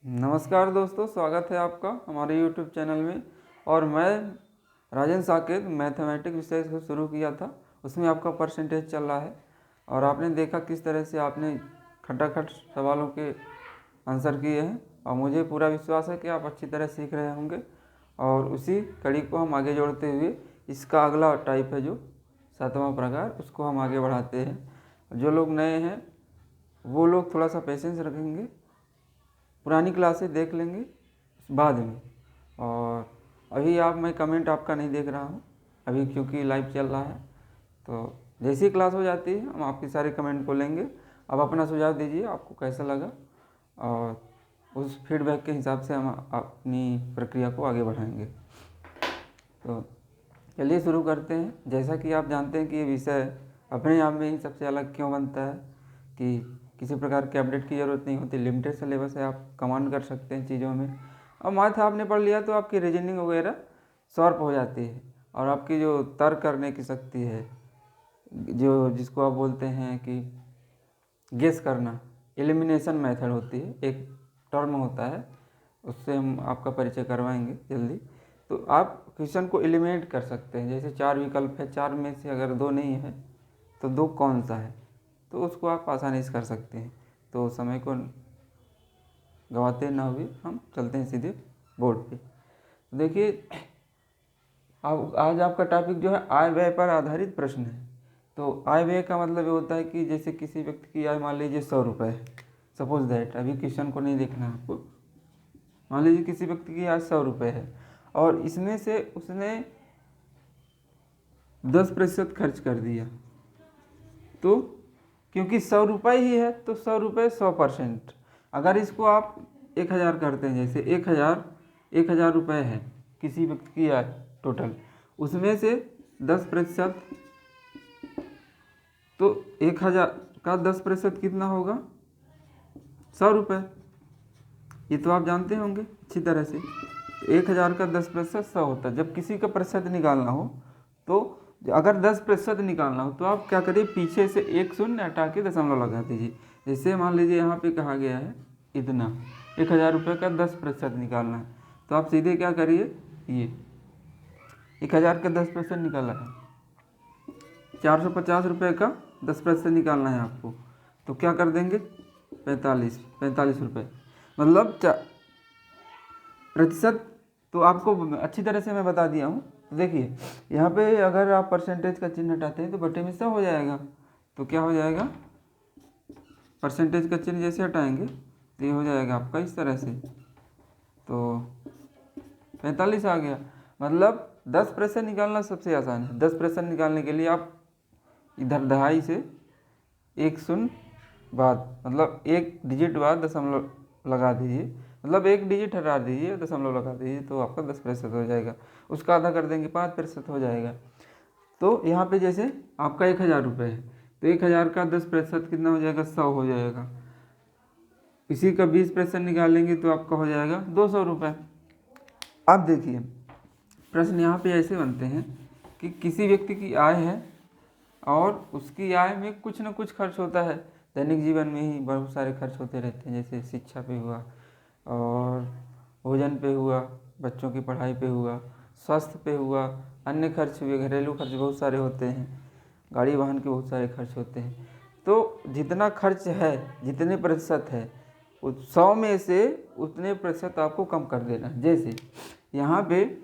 नमस्कार दोस्तों, स्वागत है आपका हमारे यूट्यूब चैनल में। और मैं राजेंद्र साकेत मैथमेटिक्स विषय को शुरू किया था, उसमें आपका परसेंटेज चल रहा है। और आपने देखा किस तरह से आपने खटाखट सवालों के आंसर किए हैं, और मुझे पूरा विश्वास है कि आप अच्छी तरह सीख रहे होंगे। और उसी कड़ी को हम आगे जोड़ते हुए इसका अगला टाइप है जो 7वां प्रकार, उसको हम आगे बढ़ाते हैं। जो लोग नए हैं वो लोग थोड़ा सा पेशेंस रखेंगे, पुरानी क्लासेस देख लेंगे बाद में। और अभी मैं कमेंट आपका नहीं देख रहा हूँ अभी, क्योंकि लाइव चल रहा है। तो जैसी क्लास हो जाती है हम आपके सारे कमेंट को लेंगे। अब अपना सुझाव दीजिए, आपको कैसा लगा, और उस फीडबैक के हिसाब से हम अपनी प्रक्रिया को आगे बढ़ाएंगे। तो चलिए शुरू करते हैं। जैसा कि आप जानते हैं कि ये विषय अपने आप में ही सबसे अलग क्यों बनता है, कि किसी प्रकार के अपडेट की ज़रूरत नहीं होती, लिमिटेड सिलेबस है, आप कमांड कर सकते हैं चीज़ों में। और मैथ आपने पढ़ लिया तो आपकी रीजनिंग वगैरह शार्प हो जाती है, और आपकी जो तर्क करने की शक्ति है, जो जिसको आप बोलते हैं कि गेस करना, एलिमिनेशन मेथड होती है, एक टर्म होता है, उससे हम आपका परिचय करवाएंगे जल्दी। तो आप क्वेश्चन को एलिमिनेट कर सकते हैं। जैसे 4 विकल्प है, 4 में से अगर 2 नहीं है तो 2 कौन सा है, तो उसको आप आसानी से कर सकते हैं। तो समय को गंवाते ना हुए हम चलते हैं सीधे बोर्ड पे। देखिए, अब आज आपका टॉपिक जो है आय व्यय पर आधारित प्रश्न है। तो आय व्यय का मतलब ये होता है कि जैसे किसी व्यक्ति की आय मान लीजिए 100 रुपये है, सपोज दैट, अभी क्वेश्चन को नहीं देखना है आपको। मान लीजिए किसी व्यक्ति की आय 100 रुपये है, और इसमें से उसने 10% खर्च कर दिया। तो क्योंकि 100 रुपये ही है तो 100 रुपये 100%। अगर इसको आप 1000 करते हैं, जैसे 1000 रुपये है किसी व्यक्ति की आय टोटल, उसमें से 10%, तो 1000 का 10% कितना होगा, 100 रुपये। ये तो आप जानते होंगे अच्छी तरह से। तो 1000 का 10% 100 होता है। जब किसी का प्रतिशत निकालना हो, तो अगर 10% निकालना हो तो आप क्या करिए, पीछे से एक शून्य हटा के दशमलव लगा दीजिए। जैसे मान लीजिए यहाँ पे कहा गया है इतना, 1000 रुपये का 10% निकालना है, तो आप सीधे क्या करिए, ये 1000 का 10% निकाला है, 450 रुपये का 10% निकालना है आपको, तो क्या कर देंगे, 45 रुपये, मतलब प्रतिशत। तो आपको अच्छी तरह से मैं बता दिया हूँ। तो देखिए यहाँ पे अगर आप परसेंटेज का चिन्ह हटाते हैं तो बटे में 100 हो जाएगा। तो क्या हो जाएगा, परसेंटेज का चिन्ह जैसे हटाएंगे तो ये हो जाएगा आपका इस तरह से, तो 45 आ गया। मतलब 10% निकालना सबसे आसान है। 10% निकालने के लिए आप इधर दहाई से एक शून्य बाद, मतलब एक डिजिट बाद दशमलव लगा दीजिए, मतलब एक डिजिट हटा दीजिए, दशमलव लगा दीजिए, तो आपका 10% हो जाएगा। उसका आधा कर देंगे, 5% हो जाएगा। तो यहाँ पे जैसे आपका 1000 रुपये है, तो 1000 का 10% कितना हो जाएगा, 100 हो जाएगा। इसी का 20% निकालेंगे तो आपका हो जाएगा 200 रुपये। अब देखिए प्रश्न यहाँ पे ऐसे बनते हैं कि किसी व्यक्ति की आय है, और उसकी आय में कुछ न कुछ खर्च होता है। दैनिक जीवन में ही बहुत सारे खर्च होते रहते हैं, जैसे शिक्षा पे हुआ, और भोजन पे हुआ, बच्चों की पढ़ाई पे हुआ, स्वास्थ्य पे हुआ, अन्य खर्च हुए, घरेलू खर्च बहुत सारे होते हैं, गाड़ी वाहन के बहुत सारे खर्च होते हैं। तो जितना खर्च है, जितने प्रतिशत है, उस 100 में से उतने प्रतिशत आपको कम कर देना है। जैसे यहाँ पे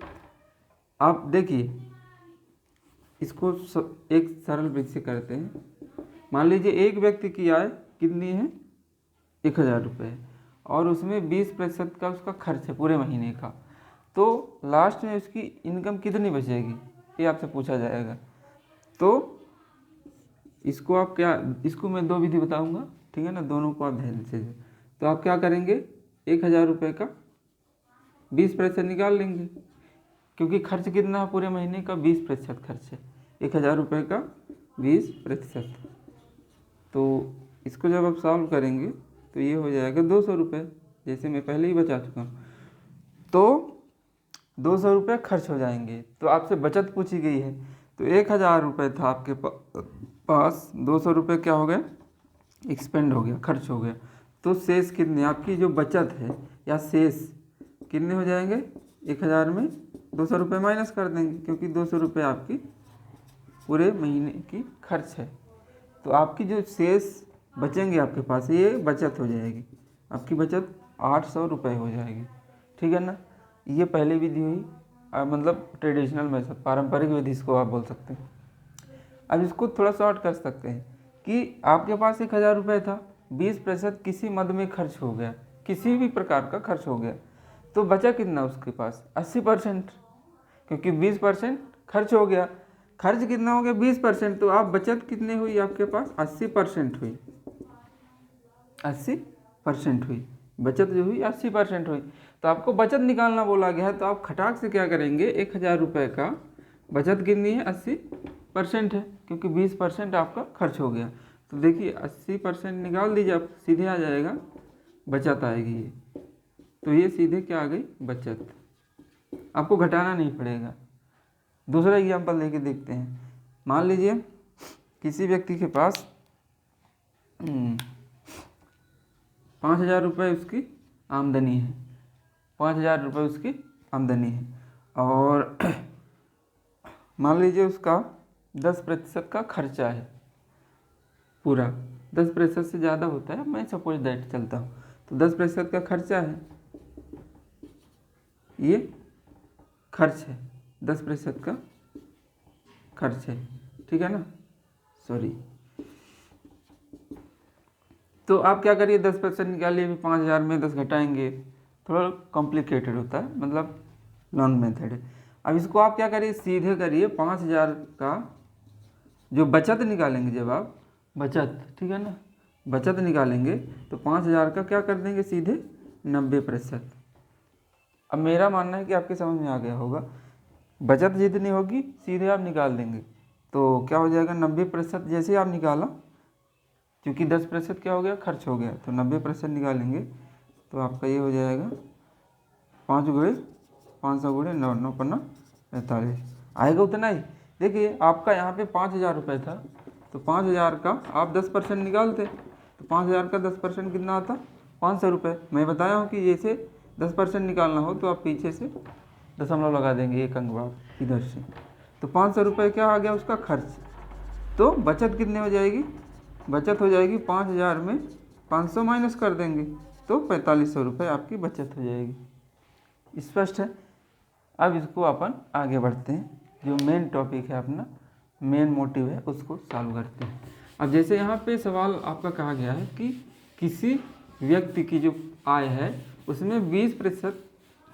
आप देखिए, इसको एक सरल विधि से करते हैं। मान लीजिए एक व्यक्ति की आय कितनी है, 1000 रुपये, और उसमें 20% का उसका खर्च है पूरे महीने का। तो लास्ट में उसकी इनकम कितनी बचेगी, ये आपसे पूछा जाएगा। तो इसको आप क्या, इसको मैं 2 विधि बताऊंगा, ठीक है ना, दोनों को आप ध्यान से। तो आप क्या करेंगे, 1000 रुपये का 20% निकाल लेंगे, क्योंकि खर्च कितना है पूरे महीने का, 20% खर्च है, 1000 रुपये का 20%। तो इसको जब आप सॉल्व करेंगे तो ये हो जाएगा 200 रुपये, जैसे मैं पहले ही बता चुका हूँ। तो 200 रुपये खर्च हो जाएंगे। तो आपसे बचत पूछी गई है, तो 1000 रुपये था आपके पास, 200 रुपये क्या हो गया, एक्सपेंड हो गया, खर्च हो गया। तो शेष कितने, आपकी जो बचत है या शेष कितने हो जाएंगे, 1000 में 200 रुपये माइनस कर देंगे, क्योंकि 200 रुपये आपकी पूरे महीने की खर्च है। तो आपकी जो शेष बचेंगे आपके पास, ये बचत हो जाएगी, आपकी बचत 800 रुपये हो जाएगी। ठीक है ना। ये पहली विधि हुई, मतलब ट्रेडिशनल मेथड, पारंपरिक विधि इसको आप बोल सकते हैं। अब इसको थोड़ा शॉर्ट कर सकते हैं कि आपके पास 1000 रुपये था, 20% किसी मद में खर्च हो गया, किसी भी प्रकार का खर्च हो गया, तो बचा कितना उसके पास, 80%, क्योंकि 20% खर्च हो गया, खर्च कितना हो गया 20%, तो आप बचत कितनी हुई आपके पास, 80% हुई, 80% हुई, बचत जो हुई 80% हुई। तो आपको बचत निकालना बोला गया है, तो आप खटाक से क्या करेंगे, 1000 रुपये का बचत कितनी है, 80% है, क्योंकि 20% आपका खर्च हो गया। तो देखिए 80% निकाल दीजिए आप, सीधे आ जाएगा बचत आएगी ये। तो ये सीधे क्या आ गई, बचत, आपको घटाना नहीं पड़ेगा। दूसरा एग्जाम्पल लेके देखते हैं। मान लीजिए किसी व्यक्ति के पास 5000 रुपये उसकी आमदनी है, 5000 रुपये उसकी आमदनी है, और मान लीजिए उसका 10% का खर्चा है पूरा, 10% से ज़्यादा होता है, मैं सपोज दैट चलता हूँ, तो 10% का खर्चा है, ये खर्च है, 10% का खर्च है। ठीक है ना, सॉरी। तो आप क्या करिए, 10% निकालिए, अभी 5000 में 10 घटाएंगे, थोड़ा कॉम्प्लिकेटेड होता है, मतलब लॉन्ग मेथड है। अब इसको आप क्या करिए, सीधे करिए, 5000 का जो बचत निकालेंगे, जब आप बचत, ठीक है ना, बचत निकालेंगे, तो 5000 का क्या कर देंगे, सीधे 90%। अब मेरा मानना है कि आपके समझ में आ गया होगा, बचत जितनी होगी सीधे आप निकाल देंगे, तो क्या हो जाएगा, 90% जैसे आप निकाला, क्योंकि 10% क्या हो गया, खर्च हो गया, तो 90% निकालेंगे, तो आपका ये हो जाएगा 5 गुणे 500 गुणे 9, 9 पन्ना 45, आएगा उतना ही। देखिए आपका यहाँ पे 5000 रुपये था, तो 5000 का आप 10% निकालते, तो 5000 का 10% कितना आता, 500 रुपये। मैं बताया हूँ कि जैसे 10% निकालना हो तो आप पीछे से दशमलव लगा देंगे, एक अंक बाद इधर से, तो 500 रुपये क्या आ गया उसका खर्च। तो बचत कितनी हो जाएगी, बचत हो जाएगी 5000 में 500 माइनस कर देंगे, तो 4500 रुपये आपकी बचत हो जाएगी। स्पष्ट है। अब इसको अपन आगे बढ़ते हैं, जो मेन टॉपिक है अपना, मेन मोटिव है, उसको सॉल्व करते हैं। अब जैसे यहाँ पे सवाल आपका कहा गया है कि किसी व्यक्ति की जो आय है उसमें 20%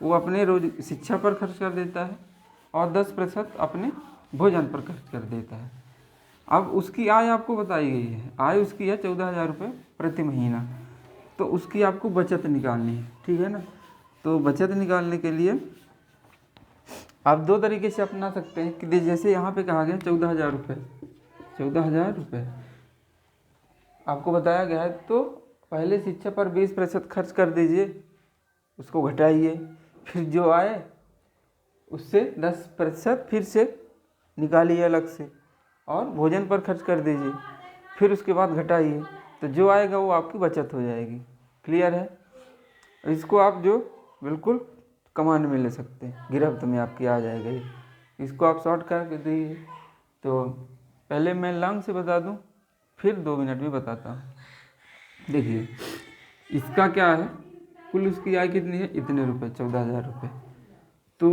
वो अपने रोज शिक्षा पर खर्च कर देता है और 10% अपने भोजन पर खर्च कर देता है। अब उसकी आय आपको बताई गई है, आय उसकी है 14,000 रुपये प्रति महीना, तो उसकी आपको बचत निकालनी है। ठीक है ना। तो बचत निकालने के लिए आप दो तरीके से अपना सकते हैं कि जैसे यहाँ पे कहा गया 14,000 रुपये, 14,000 रुपये आपको बताया गया है, तो पहले शिक्षा पर 20% खर्च कर दीजिए, उसको घटाइए, फिर जो आए उससे 10% फिर से निकालिए अलग से और भोजन पर खर्च कर दीजिए, फिर उसके बाद घटाइए, तो जो आएगा वो आपकी बचत हो जाएगी। क्लियर है। इसको आप जो बिल्कुल कमांड में ले सकते हैं, गिरफ्त में आपकी आ जाएगा ये। इसको आप शॉर्ट करके दीजिए। तो पहले मैं लॉन्ग से बता दूं, फिर 2 मिनट में बताता हूँ। देखिए इसका क्या है, कुल उसकी आय कितनी है, इतने रुपए, 14,000 रुपये। तो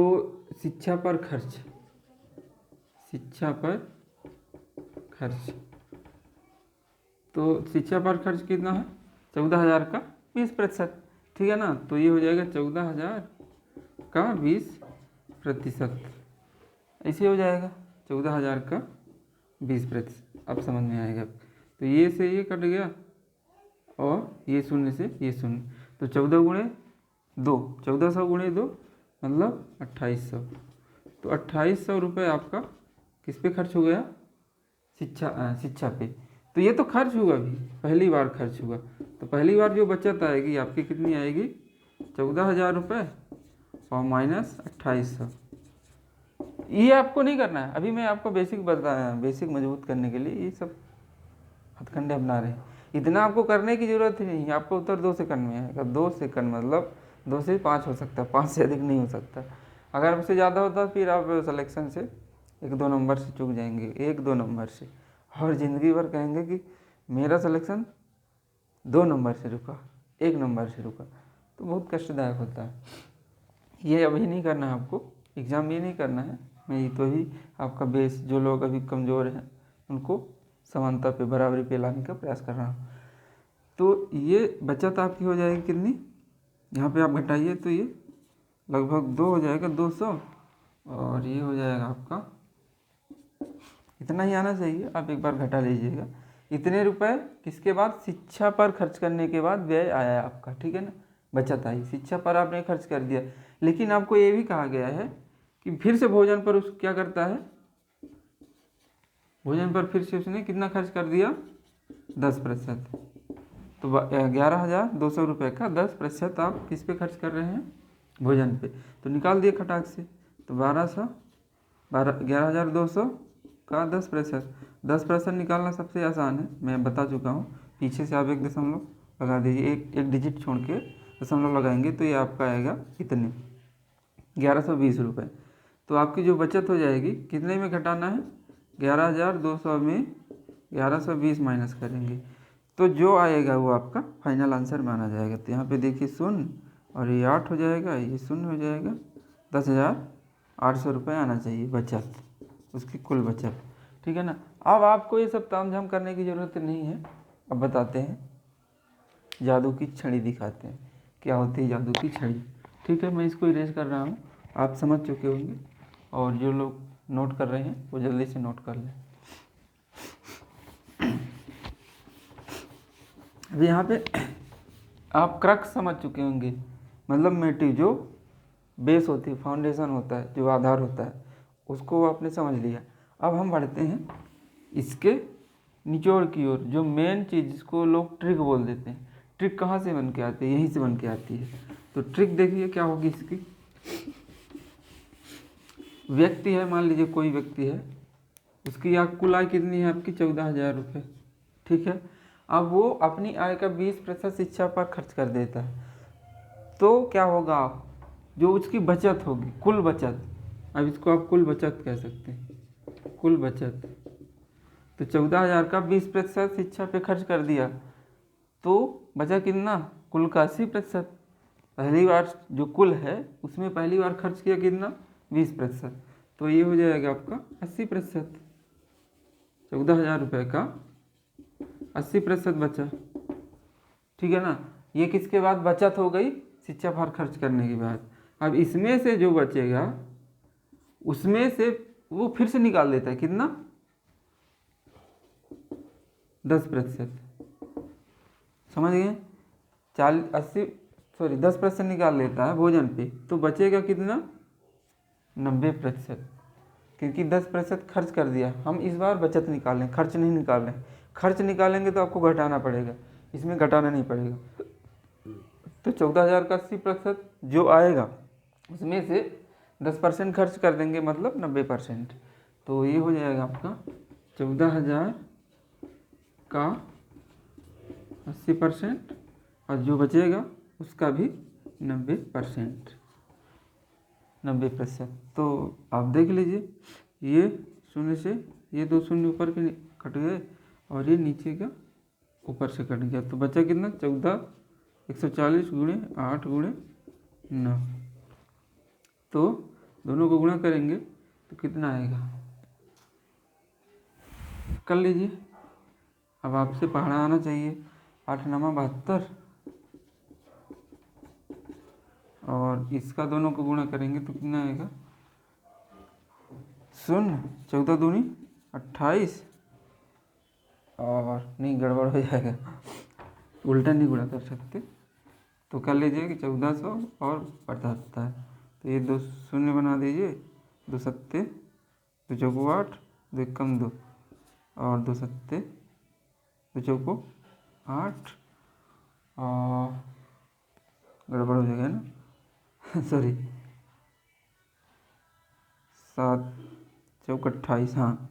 शिक्षा पर खर्च, शिक्षा पर खर्च, तो शिक्षा पर खर्च कितना है, 14,000 का 20%। ठीक है ना। तो ये हो जाएगा 14,000 का 20%, ऐसे हो जाएगा 14,000 का 20%। अब समझ में आएगा। तो ये से ये कट गया और ये शून्य से ये शून्य, तो 14 गुणे 2, 1400 गुणे 2 मतलब 2800। तो 2800 रुपये आपका किस पे खर्च हो गया, शिक्षा पे। तो ये तो खर्च हुआ, भी पहली बार खर्च हुआ, तो पहली बार जो बचत आएगी आपकी कितनी आएगी, 14,000 रुपये और माइनस 2800। ये आपको नहीं करना है, अभी मैं आपको बेसिक बताया, बेसिक मजबूत करने के लिए ये सब हथकंडे अपना रहे हैं। इतना आपको करने की ज़रूरत ही नहीं है, आपको उत्तर 2 सेकंड में आएगा। 2 सेकंड मतलब 2 से 5 हो सकता है, 5 से अधिक नहीं हो सकता। अगर उससे ज़्यादा होता फिर आप सिलेक्शन से 1-2 नंबर से चूक जाएंगे, 1-2 नंबर से, और ज़िंदगी भर कहेंगे कि मेरा सिलेक्शन 2 नंबर से रुका, 1 नंबर से रुका, तो बहुत कष्टदायक होता है। ये अभी नहीं करना है आपको, एग्ज़ाम ये नहीं करना है। मैं ये तो ही आपका बेस, जो लोग अभी कमज़ोर हैं उनको समानता पे, बराबरी पे लाने का प्रयास कर रहा हूँ। तो ये बचत आपकी हो जाएगी कितनी, यहाँ पे आप घटाइए तो ये लगभग 2 हो जाएगा, 200, और ये हो जाएगा आपका, इतना ही आना चाहिए, आप एक बार घटा लीजिएगा। इतने रुपए किसके बाद, शिक्षा पर खर्च करने के बाद व्यय आया है आपका, ठीक है ना, बचत आई, शिक्षा पर आपने खर्च कर दिया। लेकिन आपको ये भी कहा गया है कि फिर से भोजन पर उस क्या करता है, भोजन पर फिर से उसने कितना खर्च कर दिया, 10%। तो 11,200 रुपये का 10% आप किस पे खर्च कर रहे हैं, भोजन पे। तो निकाल दिए खटाक से, तो 11,200 का 10% निकालना सबसे आसान है, मैं बता चुका हूँ। पीछे से आप 1 दशमलव लगा दीजिए, एक डिजिट छोड़ के दशमलव लगाएंगे तो ये आपका आएगा कितने, 1120 रुपये। तो आपकी जो बचत हो जाएगी, कितने में घटाना है, 11,200 में 1120 माइनस करेंगे, तो जो आएगा वो आपका फाइनल आंसर माना जाएगा। तो यहाँ पे देखिए 0 और ये 8 हो जाएगा, ये 0 हो जाएगा, 10,800 रुपये आना चाहिए बचत, उसकी कुल बचत, ठीक है ना। अब आपको ये सब तामझाम करने की ज़रूरत नहीं है। अब बताते हैं, जादू की छड़ी दिखाते हैं, क्या होती है जादू की छड़ी, ठीक है। मैं इसको इरेज कर रहा हूँ, आप समझ चुके होंगे, और जो लोग नोट कर रहे हैं वो जल्दी से नोट कर लें। अभी यहाँ पे आप क्रक्स समझ चुके होंगे, मतलब मोटिव, जो बेस होती है, फाउंडेशन होता है, जो आधार होता है, उसको आपने समझ लिया। अब हम बढ़ते हैं इसके निचोड़ की ओर, जो मेन चीज़ जिसको लोग ट्रिक बोल देते हैं। ट्रिक कहाँ से बन के आती है, यहीं से बन के आती है। तो ट्रिक देखिए क्या होगी इसकी। व्यक्ति है, मान लीजिए कोई व्यक्ति है, उसकी कुल आय कितनी है आपकी, 14,000 रुपये, ठीक है। अब वो अपनी आय का 20% शिक्षा पर खर्च कर देता है, तो क्या होगा, जो उसकी बचत होगी, कुल बचत, अब इसको आप कुल बचत कह सकते हैं, कुल बचत। तो 14,000 का 20% शिक्षा पे खर्च कर दिया, तो बचा कितना, कुल का 80%। पहली बार जो कुल है उसमें पहली बार खर्च किया कितना, 20%, तो ये हो जाएगा आपका 80%। 14,000 रुपये का 80% बचा, ठीक है ना। ये किसके बाद बचत हो गई, शिक्षा पर खर्च करने के बाद। अब इसमें से जो बचेगा उसमें से वो फिर से निकाल देता है कितना, 10%, समझ गए, 10% निकाल लेता है भोजन पे, तो बचेगा कितना, 90%, क्योंकि 10% खर्च कर दिया। हम इस बार बचत निकाल लें, खर्च नहीं निकाल रहे हैं। खर्च निकालेंगे तो आपको घटाना पड़ेगा, इसमें घटाना नहीं पड़ेगा। तो 14,000 का 80% जो आएगा उसमें से 10% खर्च कर देंगे, मतलब 90%। तो ये हो जाएगा आपका 14,000 का 80%, और जो बचेगा उसका भी 90%। तो आप देख लीजिए, ये शून्य से ये 2 शून्य ऊपर के कट गए, और ये नीचे का ऊपर से कट गया, तो बचा कितना, 140 गुणे 8 गुणे 9। तो दोनों को गुणा करेंगे तो कितना आएगा, कर लीजिए। अब आपसे पढ़ना आना चाहिए। 8 9 72, और इसका दोनों को गुणा करेंगे तो कितना आएगा, 0, 14 दूनी 28, और नहीं गड़बड़ हो जाएगा, उल्टा नहीं गुणा कर सकते, तो कर लीजिए कि 1400 और 75, तो ये 2 शून्य बना दीजिए, 2 सत्ते 2 चौको 8, 2 एकम 2, और 2 सत्ते 2 चौको 8, और गड़बड़ हो जाएगा ना सॉरी, 7 चौक 28, हाँ,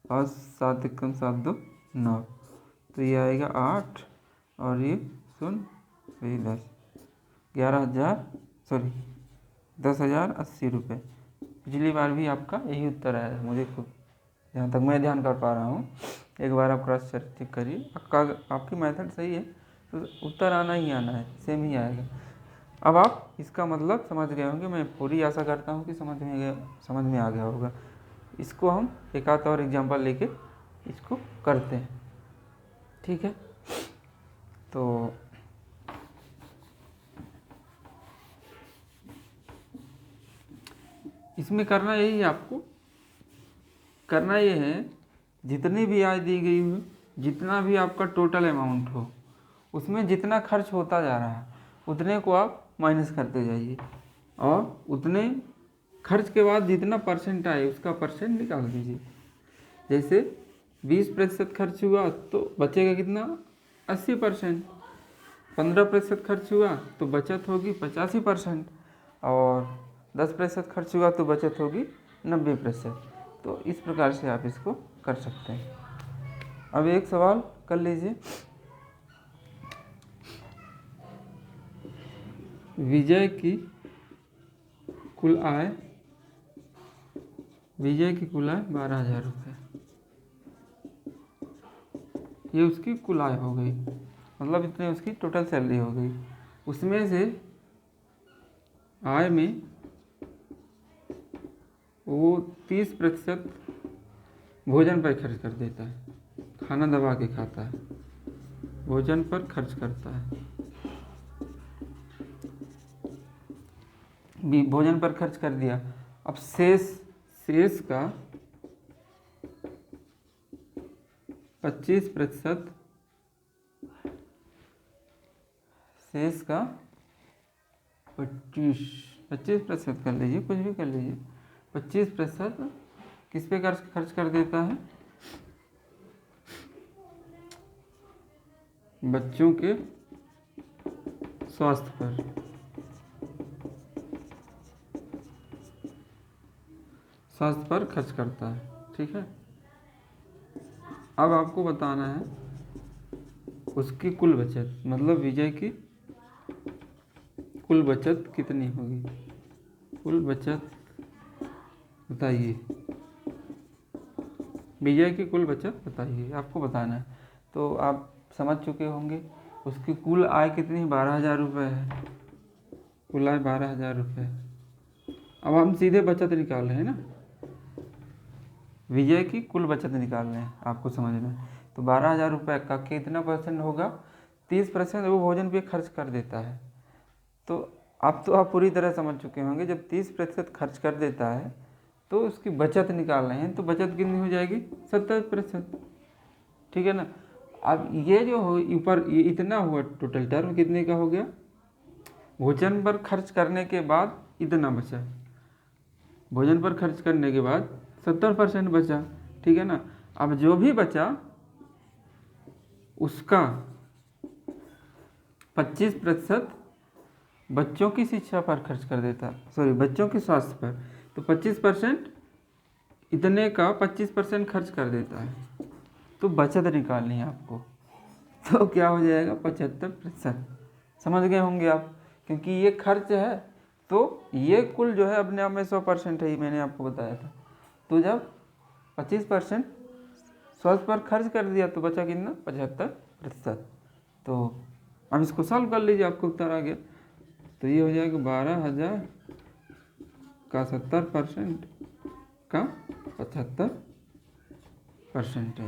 और 7 एकम 7 2 9, तो ये आएगा 8, और ये 0, ये 10। 10,080 पिछली बार भी आपका यही उत्तर आया है, मुझे खुद जहाँ तक मैं ध्यान कर पा रहा हूँ। एक बार आप क्रॉस चेक करिए, आपकी मेथड सही है तो उत्तर आना ही आना है, सेम ही आएगा। अब आप इसका मतलब समझ गए होंगे, मैं पूरी आशा करता हूँ कि समझ में आ गया होगा। इसको हम एक आध और एग्जांपल लेके इसको करते हैं, ठीक है। तो इसमें करना यही है, आपको करना ये है, जितनी भी आय दी गई हो, जितना भी आपका टोटल अमाउंट हो, उसमें जितना खर्च होता जा रहा है उतने को आप माइनस करते जाइए, और उतने खर्च के बाद जितना परसेंट आए उसका परसेंट निकाल दीजिए। जैसे 20% खर्च हुआ तो बचेगा कितना, 80%। 15% खर्च हुआ तो बचत होगी 85%, और 10% खर्च हुआ तो बचत होगी 90%। तो इस प्रकार से आप इसको कर सकते हैं। अब एक सवाल कर लीजिए, विजय की कुल आय 12,000 रुपये, ये उसकी कुल आय हो गई, मतलब इतनी उसकी टोटल सैलरी हो गई। उसमें से आय में वो 30% भोजन पर खर्च कर देता है, खाना दबा के खाता है, भोजन पर खर्च करता है, भोजन पर खर्च कर दिया। अब शेष का 25%, शेष का 25% कर लीजिए, कुछ भी कर लीजिए, 25% किस पे खर्च कर देता है, बच्चों के स्वास्थ्य पर खर्च करता है, ठीक है। अब आपको बताना है उसकी कुल बचत, मतलब विजय की कुल बचत कितनी होगी, कुल बचत बताइए, विजय की कुल बचत बताइए, आपको बताना है। तो आप समझ चुके होंगे उसकी कुल आय कितनी, 12,000 रुपये है, कुल आय 12,000 रुपये। अब हम सीधे बचत निकाल रहे हैं ना, विजय की कुल बचत निकाल रहे हैं, आपको समझना है। तो 12,000 रुपये का कितना परसेंट होगा, 30% वो भोजन पे खर्च कर देता है। तो आप पूरी तरह समझ चुके होंगे, जब 30% खर्च कर देता है तो उसकी बचत निकाल रहे हैं, तो बचत कितनी हो जाएगी, 70%, ठीक है ना। अब ये जो हो ऊपर ये इतना हुआ, टोटल टर्म कितने का हो गया, भोजन पर खर्च करने के बाद इतना बचा, भोजन पर खर्च करने के बाद 70% बचा, ठीक है ना। अब जो भी बचा उसका 25% बच्चों की शिक्षा पर खर्च कर देता, सॉरी बच्चों के स्वास्थ्य पर, तो 25% इतने का 25% खर्च कर देता है, तो बचत निकालनी है आपको। तो क्या हो जाएगा, 75%। समझ गए होंगे आप, क्योंकि ये खर्च है तो ये कुल जो है अपने आप में 100% है, मैंने आपको बताया था। तो जब 25% स्वास्थ्य पर खर्च कर दिया तो बचा कितना, 75%। तो अब इसको सॉल्व कर लीजिए, आपको उत्तर आ गया। तो ये हो जाएगा 12,000 का 70% का 75%।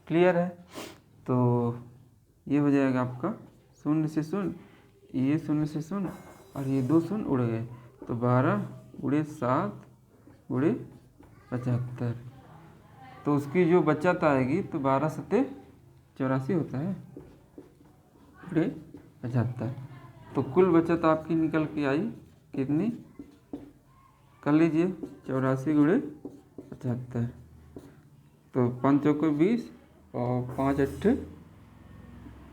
क्लियर है। तो ये हो जाएगा आपका 0 से 0, ये 0 से 0 और ये 2 0 उड़ गए, तो 12 × 7 × 75, तो उसकी जो बचत आएगी तो 12 सत्ते 84 होता है, × 75। तो कुल बचत आपकी निकल के आई कितनी, कर लीजिए 84 × 75, तो 5 चौके 20 और 5 अट्ठे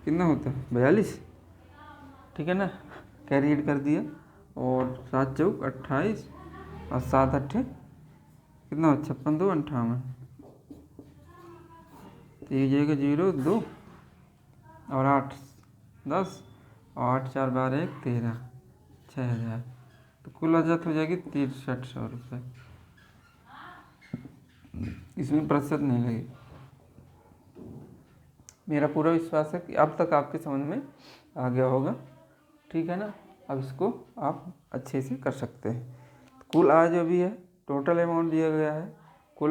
कितना होता है, 42, ठीक है ना, कैरी कर दिया, और 7 चौक 28 और 7 अट्ठे कितना, 56 2 58, तो ये जाएगा 0 2 और 8 10 8 4 12 1 13, 6,000। तो कुल बचत हो जाएगी 6300 रुपये। इसमें प्रतिशत नहीं लगे। मेरा पूरा विश्वास है कि अब तक आपके समझ में आ गया होगा, ठीक है ना। अब इसको आप अच्छे से कर सकते हैं। कुल आय जो भी है, टोटल अमाउंट दिया गया है, कुल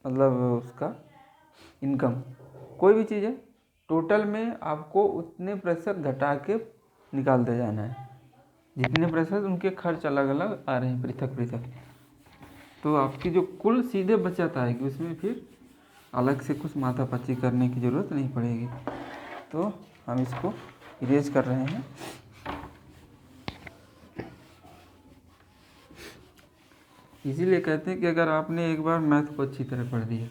मतलब उसका इनकम, कोई भी चीज़ है, टोटल में आपको उतने प्रतिशत घटा के निकालते जाना है। जितने प्रतिशत उनके खर्च अलग अलग आ रहे हैं, पृथक पृथक, तो आपकी जो कुल सीधे बचत आएगी उसमें फिर अलग से कुछ माथापच्ची करने की ज़रूरत नहीं पड़ेगी। तो हम इसको इरेज कर रहे हैं। इसीलिए कहते हैं कि अगर आपने एक बार मैथ को अच्छी तरह पढ़ दिया,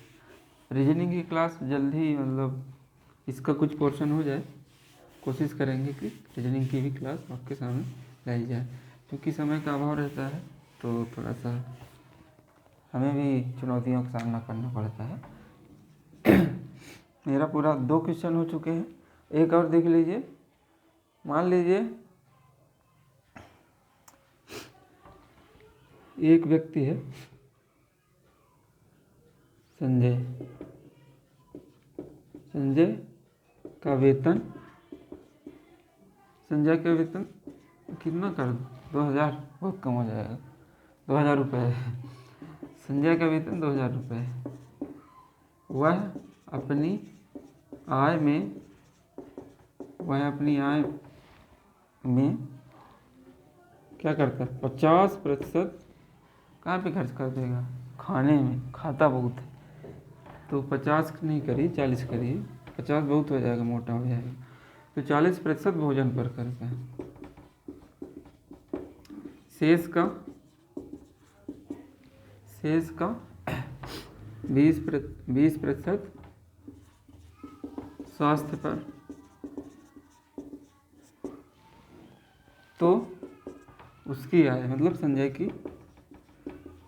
रीजनिंग की क्लास जल्द ही मतलब इसका कुछ पोर्शन हो जाए, कोशिश करेंगे कि रीजनिंग की भी क्लास आपके सामने लाई जाए। क्योंकि समय का अभाव रहता है तो थोड़ा सा हमें भी चुनौतियों का सामना करना पड़ता है। मेरा पूरा 2 क्वेश्चन हो चुके हैं, एक और देख लीजिए। मान लीजिए एक व्यक्ति है संजय का वेतन, संजय का वेतन कितना कर 2000, बहुत कम हो जाएगा, 2000 रुपये। संजय का वेतन 2000 रुपये। वह अपनी आय में क्या करता है, 50% कहाँ पे खर्च कर देगा, खाने में। खाता बहुत है तो 50 नहीं करिए, 40 करिए, 50 बहुत हो जाएगा, मोटा हो जाएगा, तो 40% भोजन पर करता है। शेष का 20% स्वास्थ्य पर। तो उसकी आय मतलब संजय की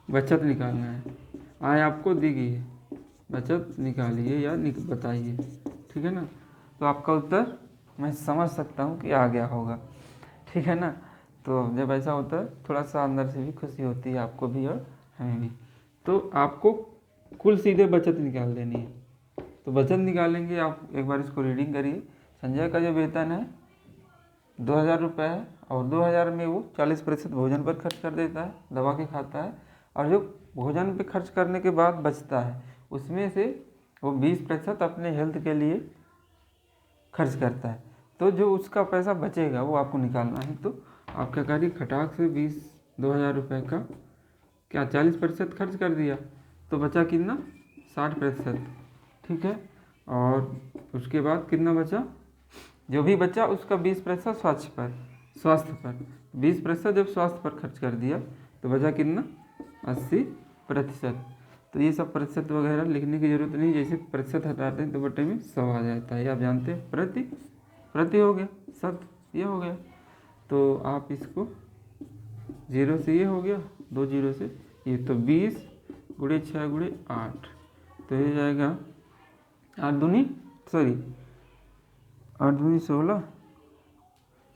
बचत निकालना है। आय आपको दी गई है, बचत निकालिए या बताइए, ठीक है ना। तो आपका उत्तर मैं समझ सकता हूँ कि आ गया होगा, ठीक है ना। तो जब ऐसा होता है थोड़ा सा अंदर से भी खुशी होती है, आपको भी और हमें भी। तो आपको कुल सीधे बचत निकाल देनी है। तो बचत निकालेंगे, आप एक बार इसको रीडिंग करिए। संजय का जो वेतन है 2000 रुपये है, और 2000 में वो 40% भोजन पर खर्च कर देता है, दवा के खाता है, और जो भोजन पे खर्च करने के बाद बचता है उसमें से वो 20% अपने हेल्थ के लिए खर्च करता है। तो जो उसका पैसा बचेगा वो आपको निकालना है। तो आप क्या करिए, खटाक से 2000 रुपये का क्या 40% खर्च कर दिया, तो बचा कितना, 60%, ठीक है। और उसके बाद कितना बचा, जो भी बचा उसका 20% स्वास्थ्य पर 20% जब स्वास्थ्य पर खर्च कर दिया तो बचा कितना, 80%। तो ये सब प्रतिशत वगैरह लिखने की ज़रूरत नहीं, जैसे प्रतिशत हटाते हैं तो बटे में 100 आ जाता है, ये आप जानते हैं। प्रति हो गया, शत ये हो गया। तो आप इसको 0 से ये हो गया, 2 0 से ये, तो 20 × 6 × 8, तो ये जाएगा 8 दूनी 16।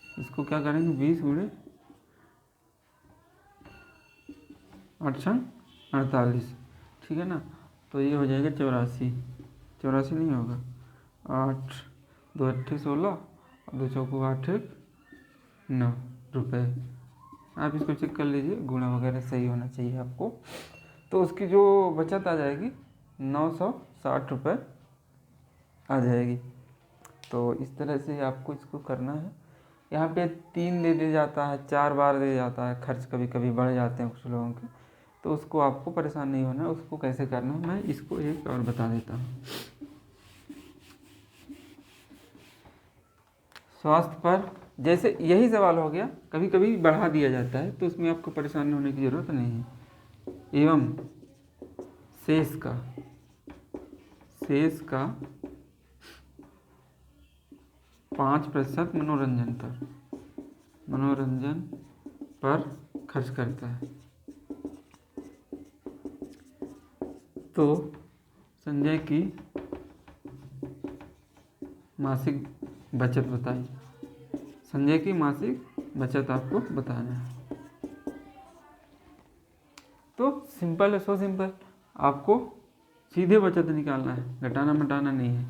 इसको क्या करेंगे, 20 × 8 48, ठीक है ना। तो ये हो जाएगा 84 नहीं होगा, 8 2 8 16 और 2 चौको 8 9 रुपये। आप इसको चेक कर लीजिए, गुणा वगैरह सही होना चाहिए आपको। तो उसकी जो बचत आ जाएगी 960 रुपये आ जाएगी। तो इस तरह से आपको इसको करना है। यहाँ पे 3 दे दिया जाता है, 4 बार दे जाता है, खर्च कभी कभी बढ़ जाते हैं कुछ लोगों के, तो उसको आपको परेशान नहीं होना है। उसको कैसे करना है मैं इसको एक और बता देता हूँ। स्वास्थ्य पर जैसे यही सवाल हो गया, कभी कभी बढ़ा दिया जाता है, तो उसमें आपको परेशान होने की ज़रूरत नहीं है। एवं शेष का 5% मनोरंजन पर खर्च करता है। तो संजय की मासिक बचत बताइए। संजय की मासिक बचत आपको बताना है। तो सिंपल है, सो सिंपल। आपको सीधे बचत निकालना है, घटाना मटाना नहीं है।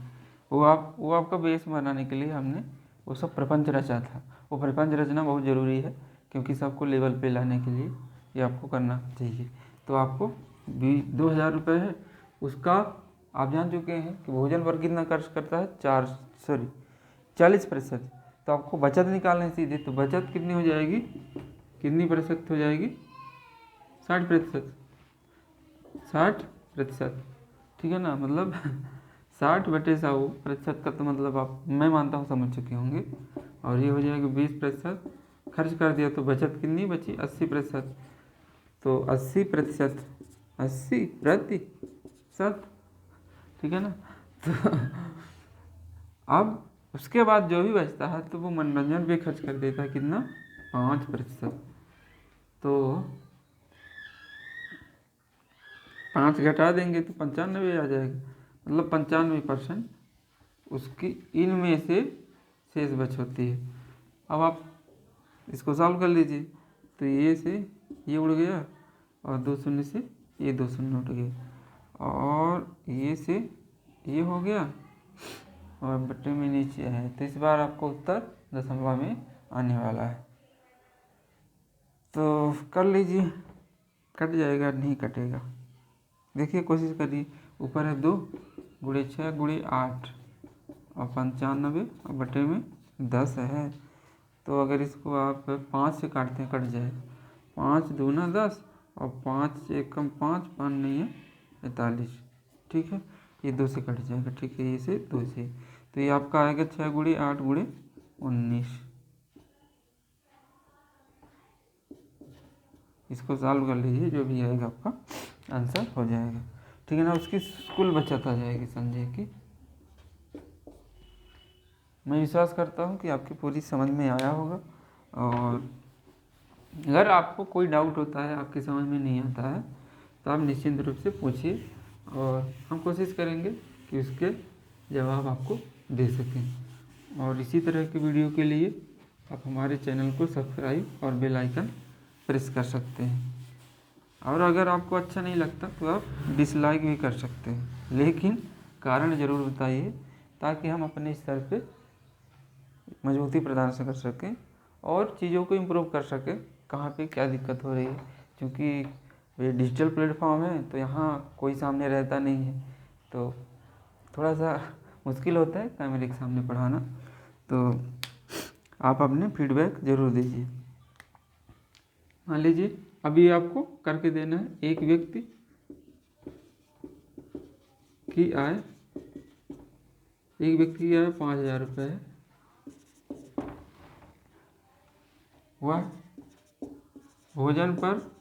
वो आपका बेस बनाने के लिए हमने वो सब प्रपंच रचा था। वो प्रपंच रचना बहुत ज़रूरी है, क्योंकि सबको लेवल पे लाने के लिए ये आपको करना चाहिए। तो आपको 2,000 रुपये है, उसका आप जान चुके हैं कि भोजन पर कितना खर्च करता है, 40%। तो आपको बचत निकालनी है सीधे। तो बचत कितनी हो जाएगी, कितनी प्रतिशत हो जाएगी, 60%। 60%, ठीक है ना। मतलब 60/100% का तो मतलब आप, मैं मानता हूँ, समझ चुके होंगे। और ये हो जाएगा 20%। खर्च कर दिया तो बचत कितनी बची, 80%। तो 80%, 80%, ठीक है ना। तो अब उसके बाद जो भी बचता है तो वो मनोरंजन पे खर्च कर देता है, कितना, 5%। तो 5 घटा देंगे तो 95 आ जाएगा। मतलब 95% उसकी इनमें से शेष बच होती है। अब आप इसको सॉल्व कर लीजिए। तो ये से ये उड़ गया, और 2 शून्य से ये 2 शून्य उठ गए, और ये से ये हो गया, और बट्टे में नीचे है। तो इस बार आपको उत्तर दशमलव में आने वाला है। तो कर लीजिए, कट जाएगा, नहीं कटेगा। देखिए, कोशिश करिए। ऊपर है 2 गुणे 6 गुणे 8 और 95, और बटे में 10 है। तो अगर इसको आप 5 से काटते हैं, कट जाएगा। 5 दूना 10, और 5 एकम 5, 5 नहीं है 45, ठीक है। ये 2 से कट जाएगा, ठीक है, ये से 2 से। तो ये आपका आएगा 6 गुणे 8 गुणे 19। इसको सॉल्व कर लीजिए, जो भी आएगा आपका आंसर हो जाएगा, ठीक है ना। उसकी कुल बचत आ जाएगी संजय की। मैं विश्वास करता हूँ कि आपकी पूरी समझ में आया होगा। और अगर आपको कोई डाउट होता है, आपकी समझ में नहीं आता है, तो आप निश्चिंत रूप से पूछिए, और हम कोशिश करेंगे कि उसके जवाब आपको दे सकें। और इसी तरह की वीडियो के लिए आप हमारे चैनल को सब्सक्राइब और बेल आइकन प्रेस कर सकते हैं। और अगर आपको अच्छा नहीं लगता तो आप डिसलाइक भी कर सकते हैं, लेकिन कारण ज़रूर बताइए, ताकि हम अपने स्तर पे मजबूती प्रदान कर सकें और चीज़ों को इम्प्रूव कर सकें, कहाँ पे क्या दिक्कत हो रही है। क्योंकि ये डिजिटल प्लेटफॉर्म है, तो यहाँ कोई सामने रहता नहीं है, तो थोड़ा सा मुश्किल होता है कैमरे के सामने पढ़ाना। तो आप अपने फीडबैक ज़रूर दीजिए। मान लीजिए अभी आपको करके देना है, एक व्यक्ति की आय 5,000 रुपये है। वह भोजन पर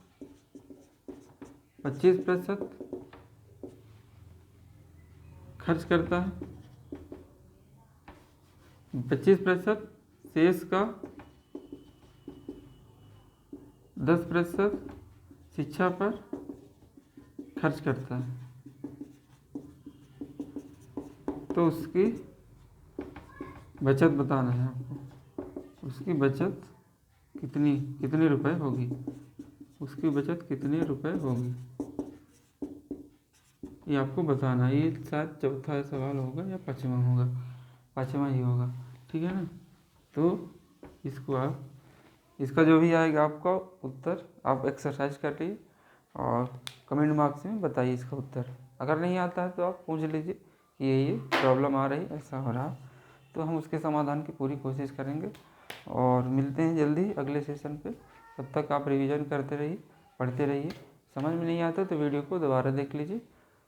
25% खर्च करता है, 25% शेष का 10% शिक्षा पर खर्च करता है। तो उसकी बचत बताना है आपको। उसकी बचत कितने रुपए होगी, उसकी बचत कितने रुपए होगी, ये आपको बताना है। ये शायद चौथा सवाल होगा या पाँचवा होगा, पाँचवा ही होगा, ठीक है ना। तो इसको आप, इसका जो भी आएगा आपका उत्तर, आप एक्सरसाइज कर लीजिए और कमेंट बॉक्स में बताइए इसका उत्तर। अगर नहीं आता है तो आप पूछ लीजिए कि ये प्रॉब्लम आ रही, ऐसा हो रहा, तो हम उसके समाधान की पूरी कोशिश करेंगे। और मिलते हैं जल्दी अगले सेशन पे। तब तक आप रिवीजन करते रहिए, पढ़ते रहिए। समझ में नहीं आता तो वीडियो को दोबारा देख लीजिए।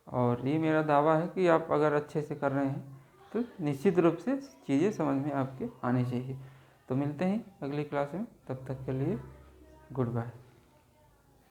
और ये मेरा दावा है कि आप अगर अच्छे से कर रहे हैं तो निश्चित रूप से चीज़ें समझ में आपके आनी चाहिए। तो मिलते हैं अगली क्लास में, तब तक के लिए गुड बाय।